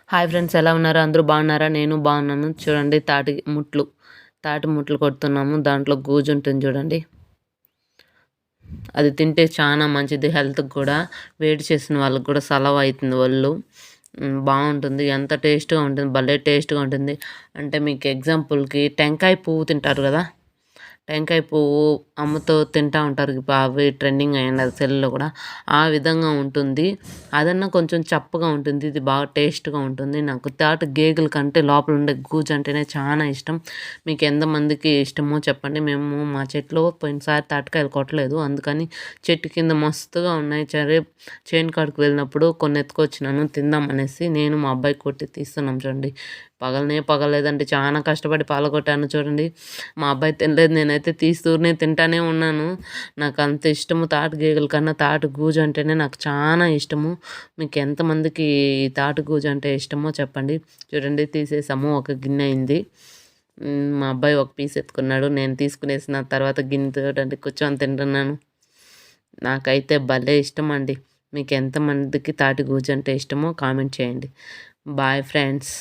Hi friends, ఎలా ఉన్నారు? అందరూ బాగున్నారా? నేను బాగున్నాను. చూడండి, తాటి ముట్లు కొడుతున్నాము. దాంట్లో గూజు ఉంటుంది చూడండి. అది తింటే చాలా మంచిది హెల్త్‌కి కూడా. వేడి చేసిన వాళ్ళకి కూడా సలవ అవుతుంది ఒళ్ళు. బాగుంటుంది. ఎంత టేస్ట్‌గా ఉంటుంది, భలే టేస్ట్‌గా ఉంటుంది. అంటే మీకు ఎగ్జాంపుల్‌కి టెంకాయ పువ్వు తింటారు కదా! టెంకాయ పువ్వు అమ్ముతూ తింటా ఉంటారు. అవి ట్రెండింగ్ అయ్యింది సెల్‌లో కూడా. ఆ విధంగా ఉంటుంది. అదన్నా కొంచెం చప్పగా ఉంటుంది. ఇది బాగా టేస్ట్‌గా ఉంటుంది. నాకు తాటి గేగుల కంటే లోపల ఉండే గూజు అంటేనే చాలా ఇష్టం. మీకు ఎంతమందికి ఇష్టమో చెప్పండి. మేము మా చెట్లో పోయినసారి తాటికాయలు కొట్టలేదు. అందుకని చెట్టు కింద మస్తుగా ఉన్నాయి. సరే, చేను కాడికి వెళ్ళినప్పుడు కొన్ని ఎత్తుకొచ్చినాను తిందాం అనేసి. నేను మా అబ్బాయి కొట్టి తీస్తున్నాం చూడండి. పగలలేదండి. చాలా కష్టపడి పగలగొట్టాను చూడండి. మా అబ్బాయి తినలేదు. నేనైతే తీస్తూనే తింటానే ఉన్నాను. నాకంత ఇష్టము తాటి గేగుల కన్నా తాటి గూజు అంటేనే నాకు చాలా ఇష్టము. మీకు ఎంతమందికి ఈ తాటి గూజు అంటే ఇష్టమో చెప్పండి. చూడండి, తీసేసాము. ఒక గిన్నె అయింది. మా అబ్బాయి ఒక పీస్ ఎత్తుకున్నాడు. నేను తీసుకునేసిన తర్వాత గిన్నెతోటి కూర్చొని తింటున్నాను. నాకైతే భలే ఇష్టమండి. మీకు ఎంతమందికి తాటి గూజు అంటే ఇష్టమో కామెంట్ చేయండి. Bye friends.